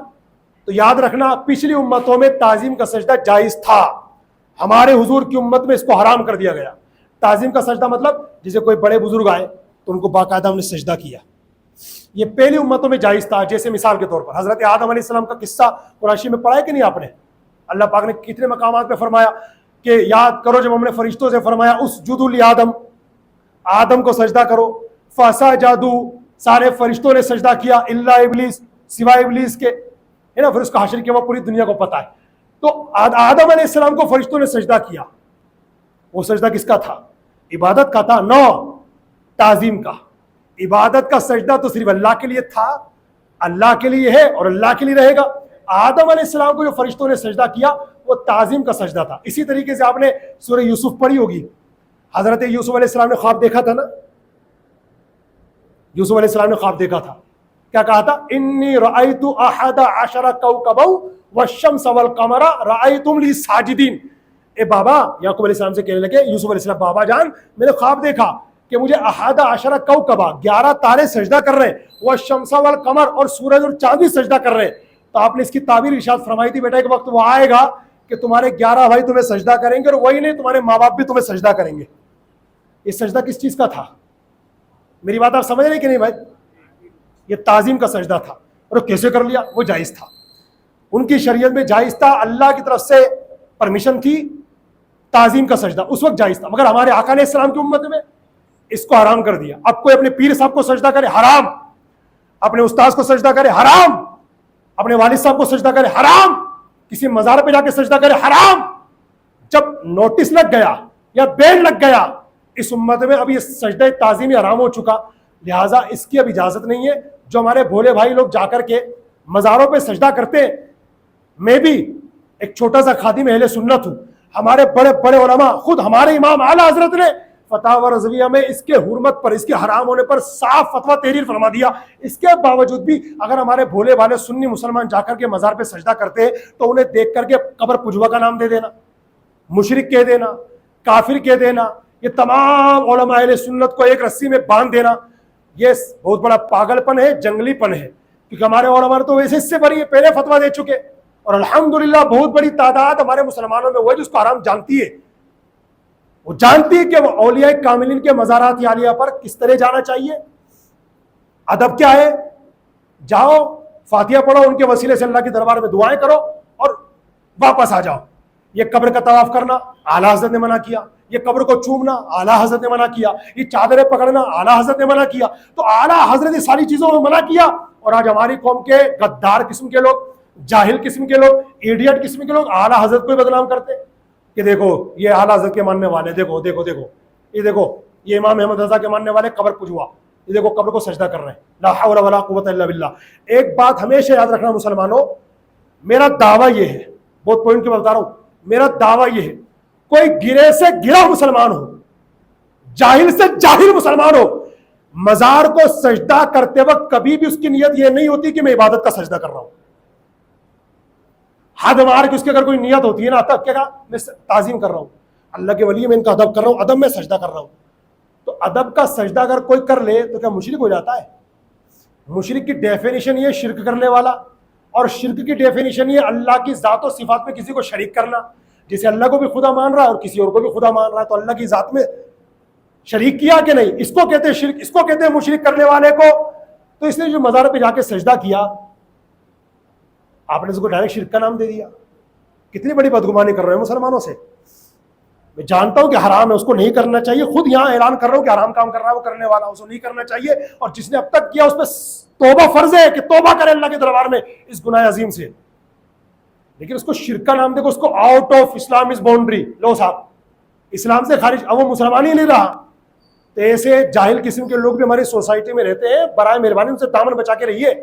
تو یاد رکھنا پچھلی امتوں میں تعظیم کا سجدہ جائز تھا, ہمارے حضور کی امت میں اس کو حرام کر دیا گیا. تعظیم کا سجدہ مطلب جسے کوئی بڑے بزرگ آئے تو ان کو باقاعدہ ہم نے سجدہ کیا, یہ پہلی امتوں میں جائز تھا. جیسے مثال کے طور پر حضرت آدم علیہ السلام کا قصہ قرآن شریف میں پڑھا ہے کہ نہیں آپ نے؟ اللہ پاک نے کتنے مقامات پہ فرمایا کہ یاد کرو جب ہم نے فرشتوں سے فرمایا اسجدوا لآدم, آدم کو سجدہ کرو, فسجدوا, سارے فرشتوں نے سجدہ کیا, الا ابلیس, سوائے ابلیس کے, ہے نا. پھر اس کا حشر کیا, وہ پوری دنیا کو پتہ ہے. تو آدم علیہ السلام کو فرشتوں نے سجدہ کیا, وہ سجدہ کس کا تھا؟ عبادت کا تھا, نو تعظیم کا. عبادت کا سجدہ تو صرف اللہ کے لیے تھا, اللہ کے لیے ہے اور اللہ کے لیے رہے گا. آدم علیہ السلام کو جو فرشتوں نے سجدہ کیا وہ تعظیم کا سجدہ تھا. اسی طریقے سے آپ نے سورہ یوسف پڑھی ہوگی, حضرت یوسف علیہ السلام نے خواب دیکھا تھا نا, یوسف علیہ السلام نے خواب دیکھا تھا, کیا کہا تھا؟ انی رأیت احد عشر کوکبا والشمس والقمر رأیتم لی ساجدین. اے بابا, یعقوب علیہ السلام سے کہنے لگے یوسف علیہ السلام, بابا جان میں نے خواب دیکھا کہ مجھے احد عشر کوکبا, 11 تارے سجدہ کر رہے ہیں, والشمس والقمر, اور سورج اور چاند بھی سجدہ کر رہے ہیں. تو آپ نے اس کی تعبیر ارشاد فرمائی تھی, بیٹا ایک وقت وہ آئے گا کہ تمہارے 11 بھائی تمہیں سجدہ کریں گے, اور وہی نہیں تمہارے ماں باپ بھی تمہیں سجدہ کریں گے. یہ سجدہ کس چیز کا تھا؟ میری بات آپ سمجھ رہے ہیں کہ نہیں بھائی؟ یہ تعظیم کا سجدہ تھا. اور کیسے کر لیا؟ وہ جائز تھا, ان کی شریعت میں جائز تھا, اللہ کی طرف سے پرمیشن تھی, تعظیم کا سجدہ اس وقت جائز تھا. مگر ہمارے آقا علیہ السلام کی امت میں اس کو حرام کر دیا. اب کوئی اپنے پیر صاحب کو سجدہ کرے, حرام. اپنے استاذ کو سجدہ کرے, حرام. اپنے والد صاحب کو سجدہ کرے, حرام. کسی مزار پہ جا کے سجدہ کرے, حرام. جب نوٹس لگ گیا یا بین لگ گیا اس امت میں, اب یہ سجدہ تعظیمی حرام ہو چکا, لہٰذا اس کی اب اجازت نہیں ہے. جو ہمارے بھولے بھائی لوگ جا کر کے مزاروں پہ سجدہ کرتے ہیں, میں بھی ایک چھوٹا سا خادم اہل سنت ہوں, ہمارے بڑے بڑے علماء, خود ہمارے امام اعلیٰ حضرت نے فتاوی رضویہ میں اس کے حرمت پر, اس کے حرام ہونے پر صاف فتویٰ تحریر فرما دیا. اس کے باوجود بھی اگر ہمارے بھولے بھالے سنی مسلمان جا کر کے مزار پہ سجدہ کرتے ہیں تو انہیں دیکھ کر کے قبر پجوا کا نام دے دینا, مشرک کہہ دینا, کافر کہہ دینا, یہ تمام علماء اہل سنت کو ایک رسی میں باندھ دینا, یہ بہت بڑا پاگل پن ہے, جنگلی پن ہے. کیونکہ ہمارے علماء تو ویسے اس سے بری ہے, پہلے فتویٰ دے چکے, اور الحمدللہ بہت بڑی تعداد ہمارے مسلمانوں میں وہ ہے جس کو حرام جانتی ہے. وہ جانتی ہے کہ وہ اولیاء کاملین کے مزارات عالیہ پر کس طرح جانا چاہیے. ادب کیا ہے؟ جاؤ فاتحہ پڑھو, ان کے وسیلے سے اللہ کے دربار میں دعائیں کرو اور واپس آ جاؤ. یہ قبر کا طواف کرنا اعلیٰ حضرت نے منع کیا, یہ قبر کو چومنا اعلیٰ حضرت نے منع کیا, یہ چادریں پکڑنا اعلیٰ حضرت نے منع کیا. تو اعلیٰ حضرت نے ساری چیزوں میں منع کیا, اور آج ہماری قوم کے غدار قسم کے لوگ, جاہل قسم کے لوگ, ایڈیٹ قسم کے لوگ اعلیٰ حضرت کو ہی بدنام کرتے کہ دیکھو یہ اعلیٰ حضرت کے ماننے والے, دیکھو دیکھو دیکھو یہ دیکھو یہ امام احمد رضا کے ماننے والے قبر پجوا, یہ دیکھو قبر کو سجدہ کر رہے ہیں. لا حول ولا قوت الا باللہ. ایک بات ہمیشہ یاد رکھنا مسلمانوں, میرا دعویٰ یہ ہے, بہت پوائنٹ کے بتا رہا ہوں, میرا دعویٰ یہ ہے کوئی گرے سے گرا مسلمان ہو, جاہل سے جاہل مسلمان ہو, مزار کو سجدہ کرتے وقت کبھی بھی اس کی نیت یہ نہیں ہوتی کہ میں عبادت کا سجدہ کر رہا ہوں. حد مار کے اس کی اگر کوئی نیت ہوتی ہے نا تب کیا میں تعظیم کر رہا ہوں, اللہ کے ولی میں ان کا ادب کر رہا ہوں, ادب میں سجدہ کر رہا ہوں. تو ادب کا سجدہ اگر کوئی کر لے تو کیا مشرک ہو جاتا ہے؟ مشرک کی ڈیفینیشن یہ شرک کرنے والا, اور شرک کی ڈیفینیشن یہ اللہ کی ذات و صفات میں کسی کو شریک کرنا, جسے اللہ کو بھی خدا مان رہا ہے اور کسی اور کو بھی خدا مان رہا ہے, تو اللہ کی ذات میں شریک کیا کہ نہیں, اس کو کہتے ہیں شرک, اس کو کہتے ہیں مشرک کرنے والے کو. تو اس نے جو مزار پہ جا کے سجدہ کیا, آپ نے اس کو ڈائریکٹ شرک کا نام دے دیا. کتنی بڑی بدگمانی کر رہے ہیں مسلمانوں سے. میں جانتا ہوں کہ حرام ہے, اس کو نہیں کرنا چاہیے, خود یہاں اعلان کر رہا ہوں کہ حرام کام کر رہا ہے وہ کرنے والا, اس کو نہیں کرنا چاہیے, اور جس نے اب تک کیا اس پہ توبہ فرض ہے کہ توبہ کرے اللہ کے دربار میں اس گناہ عظیم سے. لیکن اس کو شرک کا نام دے, اس کو آؤٹ آف اسلام از باؤنڈری, لو صاحب اسلام سے خارج, اب وہ مسلمان ہی نہیں رہا. تو ایسے جاہل قسم کے لوگ بھی ہماری سوسائٹی میں رہتے ہیں, برائے مہربانی ان سے دامن بچا کے رہیے.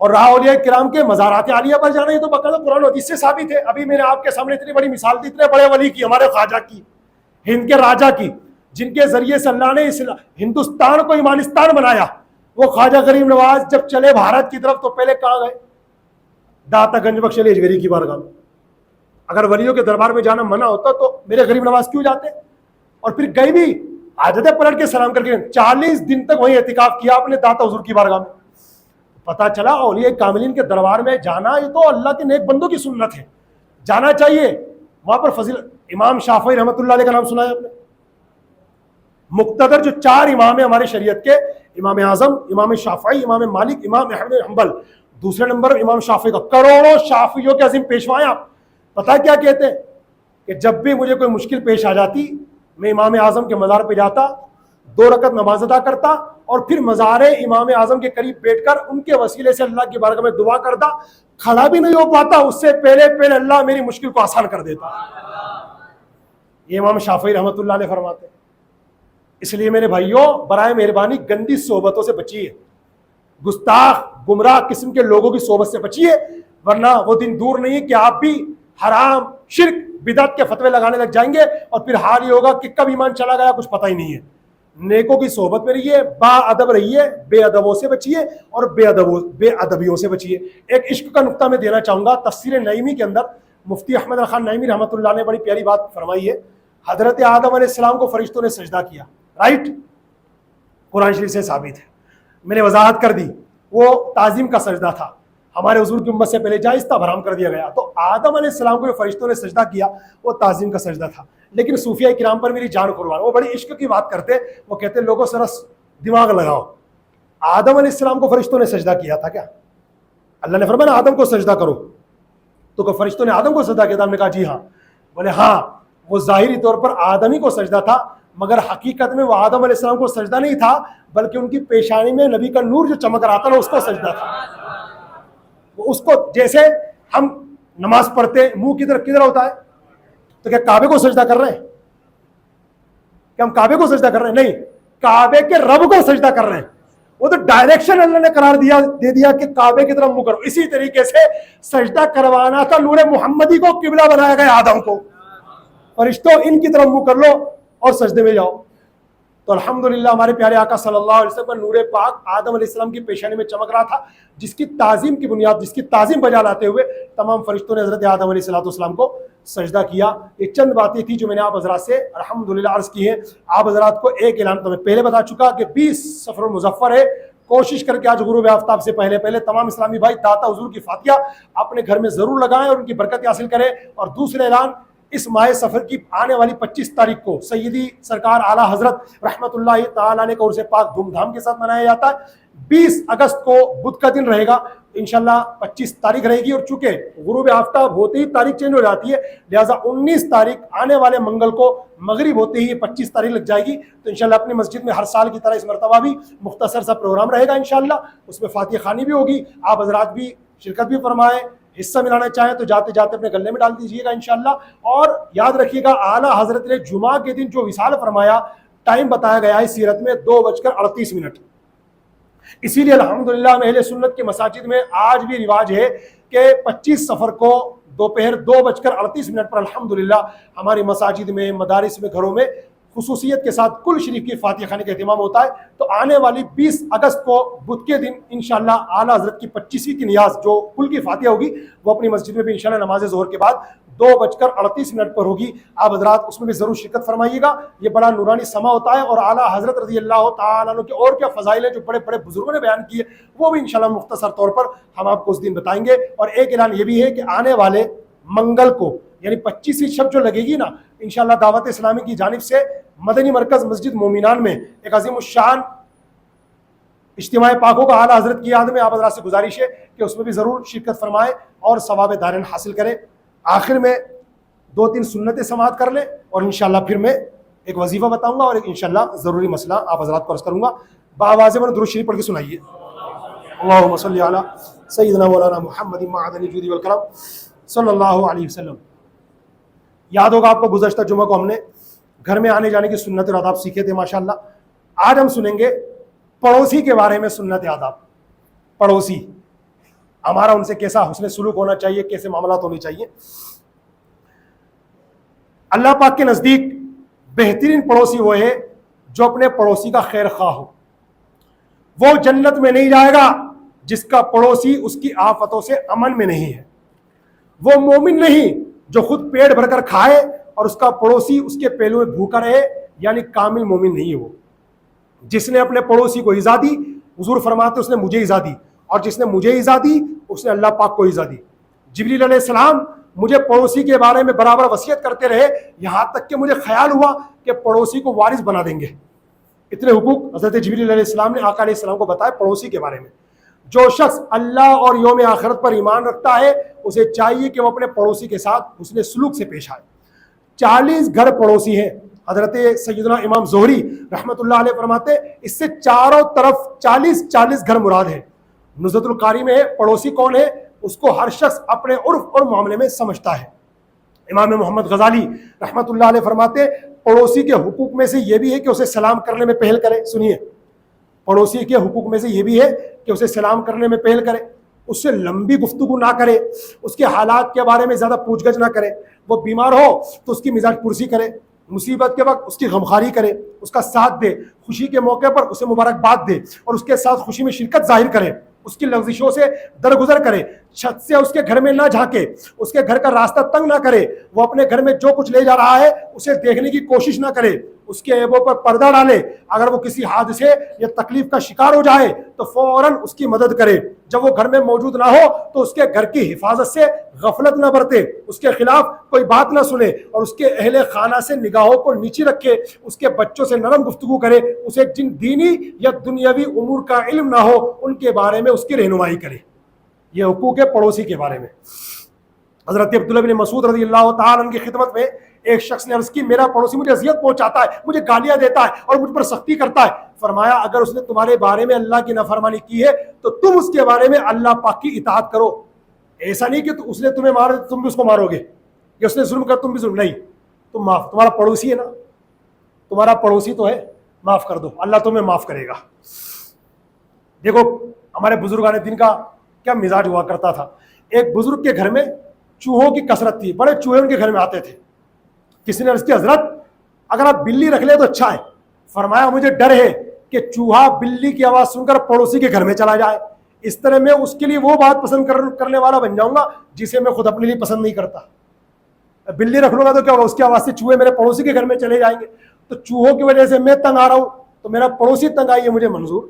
اور رہا اولیاء کرام کے مزارات عالیہ پر جانا, یہ تو باقاعدہ قرآن و حدیث سے ثابت ہے. ابھی میں نے آپ کے سامنے اتنی بڑی مثال دی, اتنے بڑے ولی کی, ہمارے خواجہ کی, ہند کے راجا کی, جن کے ذریعے سے اللہ نے ہندوستان کو ایمانستان بنایا. وہ خواجہ غریب نواز جب چلے بھارت کی طرف تو پہلے کہاں گئے؟ داتا گنج بخش علی اجگری کی بارگاہ میں. اگر ولیوں کے دربار میں جانا منع ہوتا تو میرے غریب نواز کیوں جاتے؟ اور پھر گئی بھی عادت پلٹ کے سلام کر کے 40 دن تک وہیں اعتکاف کیا اپنے داتا حضور کی بارگاہ میں. پتا چلا اولیاء کاملین کے دربار میں جانا یہ تو اللہ کے نیک بندوں کی سنت ہے, جانا چاہیے. وہاں پر فضیل امام شافعی رحمۃ اللہ علیہ کا نام سنا ہے آپ نے؟ مقتدر جو 4 امام ہیں ہمارے شریعت کے, امام اعظم, امام شافعی, امام مالک, امام احمد بن حنبل, دوسرے نمبر امام شافعی کا. کروڑوں شافعیوں کے عظیم پیشوا ہیں آپ. پتہ کیا کہتے ہیں کہ جب بھی مجھے کوئی مشکل پیش آ جاتی میں امام اعظم کے مزار پہ جاتا, 2 رکعت نماز ادا کرتا, اور پھر مزار امام اعظم کے قریب بیٹھ کر ان کے وسیلے سے اللہ کی بارگاہ میں دعا کرتا. کھڑا بھی نہیں ہو پاتا, اس سے پہلے اللہ میری مشکل کو آسان کر دیتا. یہ امام شافعی رحمۃ اللہ علیہ فرماتے ہیں. اس لیے میرے بھائیوں برائے مہربانی گندی صحبتوں سے بچیے, گستاخ گمراہ قسم کے لوگوں کی صحبت سے بچیے, ورنہ وہ دن دور نہیں کہ آپ بھی حرام, شرک, بدعت کے فتوے لگانے لگ جائیں گے, اور پھر حال یہ ہوگا کہ کب ایمان چلا گیا کچھ پتہ ہی نہیں ہے. نیکوں کی صحبت میں رہیے, با ادب رہیے, بے ادبوں سے بچیے, اور بے ادبیوں سے بچیے. ایک عشق کا نقطہ میں دینا چاہوں گا. تفسیر نعیمی کے اندر مفتی احمد خان نعیمی رحمۃ اللہ نے بڑی پیاری بات فرمائی ہے. حضرت آدم علیہ السلام کو فرشتوں نے سجدہ کیا, رائٹ, قرآن شریف سے ثابت ہے. میں نے وضاحت کر دی, وہ تعظیم کا سجدہ تھا, ہمارے حضور کی امت سے پہلے جائز تھا, حرام کر دیا گیا. تو آدم علیہ السلام کو جو فرشتوں نے سجدہ کیا وہ تعظیم کا سجدہ تھا. لیکن صوفیہ کرام پر میری جان قربان, وہ بڑی عشق کی بات کرتے, وہ کہتے لوگوں سرس دماغ لگاؤ, آدم علیہ السلام کو فرشتوں نے سجدہ کیا تھا کیا؟ اللہ نے فرمایا آدم کو سجدہ کرو, تو کہ فرشتوں نے آدم کو سجدہ کیا تھا؟ ہم نے کہا جی ہاں. بولے ہاں, وہ ظاہری طور پر آدم ہی کو سجدہ تھا, مگر حقیقت میں وہ آدم علیہ السلام کو سجدہ نہیں تھا, بلکہ ان کی پیشانی میں نبی کا نور جو چمک رہا تھا نا اس کو سجدہ تھا. وہ اس کو, جیسے ہم نماز پڑھتے منہ کدھر ہوتا ہے, تو کیا کعبے کو سجدہ کر رہے ہیں؟ کیا ہم کعبے کو سجدہ کر رہے ہیں؟ نہیں, کعبے کے رب کو سجدہ کر رہے ہیں. وہ تو ڈائریکشن اللہ نے قرار دے دیا کہ کعبے کی طرف منہ کرو. اسی طریقے سے سجدہ کروانا تھا نور محمدی کو, قبلہ بنایا گیا آدم کو, فرشتوں ان کی طرف منہ کر لو اور سجدے میں جاؤ. تو الحمدللہ ہمارے پیارے آقا صلی اللہ علیہ وسلم کا نور پاک آدم علیہ السلام کی پیشانی میں چمک رہا تھا, جس کی تعظیم کی بنیاد, جس کی تعظیم بجا لاتے ہوئے تمام فرشتوں نے حضرت آدم علیہ السلام کو سجدہ کیا. یہ چند باتیں تھیں جو میں نے آپ حضرات سے الحمدللہ عرض کی ہیں. آپ حضرات کو ایک اعلان تو میں پہلے بتا چکا کہ 20 صفر المظفر ہے, کوشش کر کے آج غروب آفتاب سے پہلے تمام اسلامی بھائی داتا حضور کی فاتحہ اپنے گھر میں ضرور لگائیں اور ان کی برکت حاصل کریں. اور دوسرے اعلان, اس ماہ سفر کی آنے والی 25 تاریخ کو سیدی سرکار اعلیٰ حضرت رحمت اللہ تعالیٰ علیہ کا عرس پاک دھوم دھام کے ساتھ منایا جاتا ہے. 20 اگست کو بدھ کا دن رہے گا, انشاءاللہ 25 تاریخ رہے گی, اور چونکہ غروب آفتاب ہوتے ہی تاریخ چینج ہو جاتی ہے, لہٰذا 19 تاریخ آنے والے منگل کو مغرب ہوتے ہی 25 تاریخ لگ جائے گی. تو انشاءاللہ اپنی مسجد میں ہر سال کی طرح اس مرتبہ بھی مختصر سا پروگرام رہے گا انشاءاللہ. اس میں فاتحہ خوانی بھی ہوگی, آپ حضرات بھی شرکت بھی فرمائیں, حصہ ملانا چاہیں تو جاتے جاتے اپنے گلے میں ڈال دیجئے گا انشاءاللہ. اور یاد رکھیے گا اعلیٰ حضرت نے جمعہ کے دن جو وصال فرمایا, ٹائم بتایا گیا ہے سیرت میں 2:38. اسی لیے الحمدللہ اہل سنت کے مساجد میں آج بھی رواج ہے کہ 25 سفر کو دوپہر 2:38 پر الحمدللہ ہماری مساجد میں، مدارس میں، گھروں میں خصوصیت کے ساتھ کل شریف کی فاتحہ خانی کا اہتمام ہوتا ہے. تو آنے والی 20 اگست کو بدھ کے دن انشاءاللہ اعلیٰ حضرت کی 25ویں کی نیاز جو کل کی فاتحہ ہوگی وہ اپنی مسجد میں بھی انشاءاللہ نماز ظہر کے بعد 2:38 پر ہوگی. آپ حضرات اس میں بھی ضرور شرکت فرمائیے گا. یہ بڑا نورانی سما ہوتا ہے اور اعلیٰ حضرت رضی اللہ تعالیٰ عنہ کے اور کیا فضائل ہیں جو بڑے بڑے بزرگوں نے بیان کیے وہ بھی انشاءاللہ مختصر طور پر ہم آپ کو اس دن بتائیں گے. اور ایک اعلان یہ بھی ہے کہ آنے والے منگل کو یعنی 25ویں شب جو لگے گی نا انشاءاللہ دعوت اسلامی کی جانب سے مدنی مرکز مسجد مومنان میں ایک عظیم الشان اجتماع پاک ہوگا اعلیٰ حضرت کی یاد میں. آپ حضرات سے گزارش ہے کہ اس میں بھی ضرور شرکت فرمائیں اور ثواب دارین حاصل کریں. آخر میں 2-3 سنتیں سماعت کر لیں اور انشاءاللہ پھر میں ایک وظیفہ بتاؤں گا اور ایک انشاءاللہ ضروری مسئلہ آپ حضرات کو عرض کروں گا. بآواز میں درود شریف پڑھ کے سنائیے. اللہم صلی علی سیدنا مولانا محمد معدن الجود والکرم صلی اللہ علیہ وسلم. یاد ہوگا آپ کو گزشتہ جمعہ کو ہم نے گھر میں آنے جانے کی سنت اور آداب سیکھے تھے ماشاءاللہ. آج ہم سنیں گے پڑوسی کے بارے میں سنت آداب. پڑوسی ہمارا ان سے کیسا حسن سلوک ہونا چاہیے، کیسے معاملات ہونے چاہیے. اللہ پاک کے نزدیک بہترین پڑوسی وہ ہے جو اپنے پڑوسی کا خیر خواہ ہو. وہ جنت میں نہیں جائے گا جس کا پڑوسی اس کی آفتوں سے امن میں نہیں ہے. وہ مومن نہیں جو خود پیٹ بھر کر کھائے اور اس کا پڑوسی اس کے پہلو میں بھوکا رہے، یعنی کامل مومن نہیں ہے. وہ جس نے اپنے پڑوسی کو ایذا دی، حضور فرماتے اس نے مجھے ایذا دی، اور جس نے مجھے ایذا دی اس نے اللہ پاک کو ایذا دی. جبریل علیہ السلام مجھے پڑوسی کے بارے میں برابر وصیت کرتے رہے یہاں تک کہ مجھے خیال ہوا کہ پڑوسی کو وارث بنا دیں گے. اتنے حقوق حضرت جبریل علیہ السلام نے آقا علیہ السلام کو بتائے پڑوسی کے بارے میں. جو شخص اللہ اور یوم آخرت پر ایمان رکھتا ہے اسے چاہیے کہ وہ اپنے پڑوسی کے ساتھ حسن سلوک سے پیش آئے. 40 گھر پڑوسی ہیں. حضرت سیدنا امام زہری رحمۃ اللہ علیہ فرماتے اس سے چاروں طرف 40 گھر مراد ہیں. نزہۃ القاری میں ہے پڑوسی کون ہے اس کو ہر شخص اپنے عرف اور معاملے میں سمجھتا ہے. امام محمد غزالی رحمۃ اللہ علیہ فرماتے پڑوسی کے حقوق میں سے یہ بھی ہے کہ اسے سلام کرنے میں پہل کرے. سنیے، پڑوسی کے حقوق میں سے یہ بھی ہے کہ اسے سلام کرنے میں پہل کرے، اس سے لمبی گفتگو نہ کرے، اس کے حالات کے بارے میں زیادہ پوچھ گچھ نہ کرے. وہ بیمار ہو تو اس کی مزاج پرسی کرے، مصیبت کے وقت اس کی غمخواری کرے، اس کا ساتھ دے، خوشی کے موقع پر اسے مبارکباد دے اور اس کے ساتھ خوشی میں شرکت ظاہر کرے، اس کی لغزشوں سے درگزر کرے، چھت سے اس کے گھر میں نہ جھانکے، اس کے گھر کا راستہ تنگ نہ کرے، وہ اپنے گھر میں جو کچھ لے جا رہا ہے اسے دیکھنے کی کوشش نہ کرے، اس کے عیبوں پر پردہ ڈالے. اگر وہ کسی حادثے یا تکلیف کا شکار ہو جائے تو فوراً اس کی مدد کرے. جب وہ گھر میں موجود نہ ہو تو اس کے گھر کی حفاظت سے غفلت نہ برتے، اس کے خلاف کوئی بات نہ سنے اور اس کے اہل خانہ سے نگاہوں کو نیچی رکھے، اس کے بچوں سے نرم گفتگو کرے، اسے جن دینی یا دنیاوی امور کا علم نہ ہو ان کے بارے میں اس کی رہنمائی کرے. یہ حقوق ہے پڑوسی کے بارے میں. حضرت عبداللہ بن مسعود رضی اللہ تعالیٰ عنہ کی خدمت میں ایک شخص نے عرض کی میرا پڑوسی مجھے اذیت پہنچاتا ہے، مجھے گالیاں دیتا ہے اور مجھ پر سختی کرتا ہے. فرمایا اگر اس نے تمہارے بارے میں اللہ کی نافرمانی کی ہے تو تم اس کے بارے میں اللہ پاک کی اطاعت کرو. ایسا نہیں کہ اس نے تمہیں مارا تم بھی اس کو مارو گے، یا اس نے ظلم کر تم بھی ظلم. نہیں، تم معاف، تمہارا پڑوسی ہے نا، تمہارا پڑوسی تو ہے، معاف کر دو، اللہ تمہیں معاف کرے گا. دیکھو ہمارے بزرگان دین کا کیا مزاج ہوا کرتا تھا. ایک بزرگ کے گھر میں چوہوں کی کثرت تھی، بڑے چوہے ان کے گھر میں آتے تھے. کسی نے عرض کی حضرت اگر آپ بلی رکھ لیں تو اچھا ہے. فرمایا مجھے ڈر ہے کہ چوہا بلی کی آواز سن کر پڑوسی کے گھر میں چلا جائے، اس طرح میں اس کے لیے وہ بات پسند کرنے والا بن جاؤں گا جسے میں خود اپنے لیے پسند نہیں کرتا. بلی رکھ لوں گا تو کیا ہوگا، اس کی آواز سے چوہے میرے پڑوسی کے گھر میں چلے جائیں گے، تو چوہوں کی وجہ سے میں تنگ آ رہا ہوں تو میرا پڑوسی تنگ آئی ہے مجھے منظور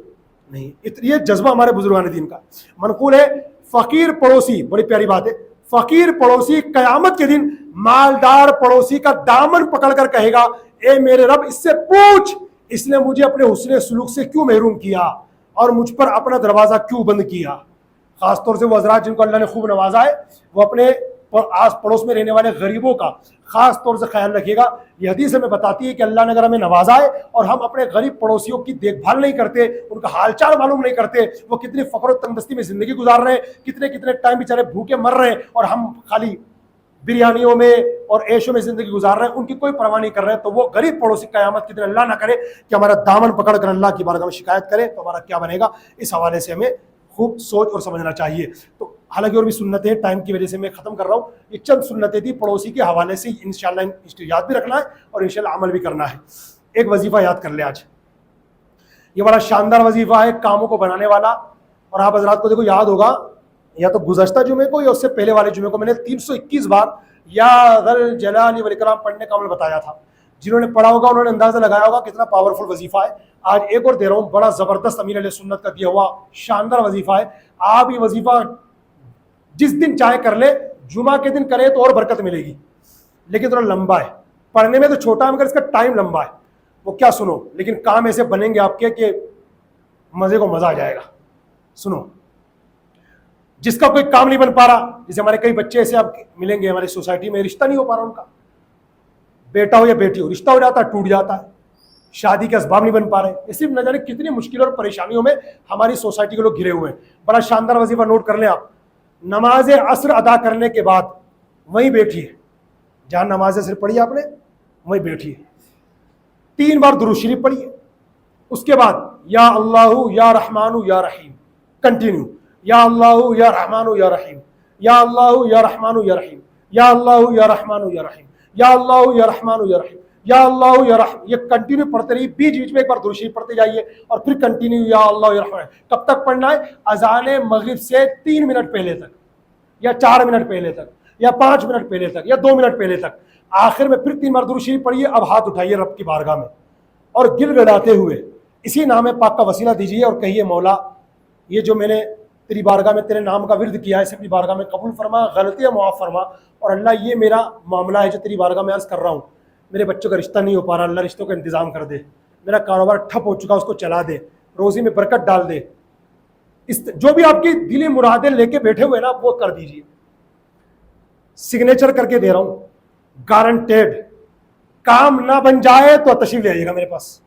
نہیں. یہ جذبہ ہمارے بزرگان دین کا. منقول ہے فقیر پڑوسی، بڑی پیاری بات ہے، فقیر پڑوسی قیامت کے دن مالدار پڑوسی کا دامن پکڑ کر کہے گا اے میرے رب اس سے پوچھ اس نے مجھے اپنے حسن سلوک سے کیوں محروم کیا اور مجھ پر اپنا دروازہ کیوں بند کیا. خاص طور سے وہ حضرات جن کو اللہ نے خوب نوازا ہے وہ اپنے آس پڑوس میں رہنے والے غریبوں کا خاص طور سے خیال رکھیے گا. یہ حدیث ہمیں بتاتی ہے کہ اللہ نے اگر ہمیں نوازا ہے اور ہم اپنے غریب پڑوسیوں کی دیکھ بھال نہیں کرتے، ان کا حال چال معلوم نہیں کرتے، وہ کتنی فقر و تنگدستی میں زندگی گزار رہے ہیں، کتنے ٹائم بیچارے بھوکے مر رہے ہیں اور ہم خالی بریانیوں میں اور عیشوں میں زندگی گزار رہے ہیں، ان کی کوئی پرواہ نہیں کر رہے ہیں، تو وہ غریب پڑوسی قیامت کے دن اللہ نہ کرے کہ ہمارا دامن پکڑ کر اللہ کی بارگاہ میں شکایت کرے تو ہمارا کیا بنے گا. اس حوالے سے ہمیں خوب سوچ اور سمجھنا چاہیے. تو حالانکہ اور بھی سنتیں ٹائم کی وجہ سے میں ختم کر رہا ہوں. یہ چند سنتیں تھی پڑوسی کے حوالے سے انشاءاللہ یاد بھی رکھنا ہے اور انشاءاللہ عمل بھی کرنا ہے. ایک وظیفہ یاد کر لیں آج, یہ بڑا شاندار وظیفہ ہے کاموں کو بنانے والا. اور آپ حضرات کو دیکھو یاد ہوگا یا تو گزشتہ جمعے کو یا اس سے پہلے والے جمعے کو میں نے 321 بار یا ذل جلال والاکرام پڑھنے کا عمل بتایا تھا. جنہوں نے پڑھا ہوگا انہوں نے اندازہ لگایا ہوگا کتنا پاورفل وظیفہ ہے. آج ایک اور دے رہا ہوں, بڑا زبردست امیر علیہ سنت کا دیا ہوا شاندار وظیفہ ہے. آپ یہ وظیفہ جس دن چاہے کر لے, جمعہ کے دن کرے تو اور برکت ملے گی, لیکن تھوڑا لمبا ہے, پڑھنے میں تو چھوٹا ہے مگر اس کا ٹائم لمبا ہے. وہ کیا سنو, لیکن کام ایسے بنیں گے آپ کے کہ مزے کو مزہ آ جائے گا. سنو, جس کا کوئی کام نہیں بن پا رہا, جیسے ہمارے کئی بچے ایسے آپ ملیں گے ہماری سوسائٹی میں, رشتہ نہیں ہو پا رہا ان کا, بیٹا ہو یا بیٹی ہو, رشتہ ہو جاتا ہے ٹوٹ جاتا ہے, شادی کے اسباب نہیں بن پا رہے, ایسی نہ جانے کتنی مشکل اور پریشانیوں میں ہماری سوسائٹی کے لوگ گھرے ہوئے ہیں. بڑا شاندار وظیفہ نوٹ کر لیں آپ, نماز عصر ادا کرنے کے بعد وہیں بیٹھیے, جہاں نماز عصر پڑھی آپ نے وہیں بیٹھیے, 3 بار درود شریف پڑھیے. اس کے بعد یا اللہ یا رحمان یا رحیم کنٹینیو, یا اللہ یا رحمان یا رحیم, یا اللہ یا رحمان یا رحیم, یا اللہ یا رحمان یا رحیم, یا اللہ یا رحمان یا رحیم, یا اللہ یا رحم, یہ کنٹینیو پڑھتے رہیے. بیچ بیچ میں ایک بار درود شریف پڑھتے جائیے اور پھر کنٹینیو یا اللہ یا رحمان. کب تک پڑھنا ہے؟ اذان مغرب سے 3 منٹ پہلے تک, یا 4 منٹ پہلے تک, یا 5 منٹ پہلے تک, یا 2 منٹ پہلے تک. آخر میں پھر 3 بار درود شریف پڑھیے. اب ہاتھ اٹھائیے رب کی بارگاہ میں اور گل گلاتے ہوئے اسی نام پاک کا وسیلہ دیجیے اور کہیے مولا یہ جو میں نے تیری بارگاہ میں تیرے نام کا ورد کیا ہے اسے اپنی بارگاہ میں قبول فرما, غلطیاں معاف فرما. اور اللہ یہ میرا معاملہ ہے جو تیری بارگاہ میں عرض کر رہا ہوں, میرے بچوں کا رشتہ نہیں ہو پا رہا, اللہ رشتوں کا انتظام کر دے. میرا کاروبار ٹھپ ہو چکا اس کو چلا دے, روزی میں برکت ڈال دے. جو بھی آپ کی دلی مرادیں لے کے بیٹھے ہوئے نا وہ کر دیجیے. سگنیچر کر کے دے رہا ہوں, گارنٹیڈ. کام نہ بن جائے تو تشریف لے آئیے گا میرے پاس.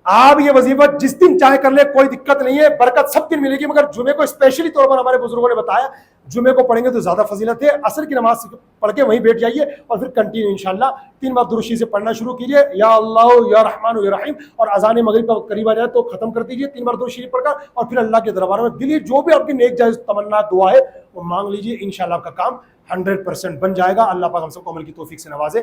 آپ یہ وظیفہ جس دن چاہے کر لے, کوئی دقت نہیں ہے, برکت سب دن ملے گی. مگر جمعے کو اسپیشلی طور پر ہمارے بزرگوں نے بتایا جمعے کو پڑھیں گے تو زیادہ فضیلت ہے. عصر کی نماز پڑھ کے وہیں بیٹھ جائیے اور پھر کنٹینیو انشاءاللہ 3 بار درود شریف سے پڑھنا شروع کیجیے, یا اللہ یا رحمان یا رحیم. اور اذان مغرب کا قریب آ جائے تو ختم کر دیجیے 3 بار درود شریف پڑھ کر, اور پھر اللہ کے دربار میں دلی جو بھی آپ کی نیک جائز تمنا دعا ہے وہ مانگ لیجیے. انشاءاللہ آپ کا کام 100% بن جائے گا. اللہ پاک ہم سب کو عمل کی توفیق سے نوازے.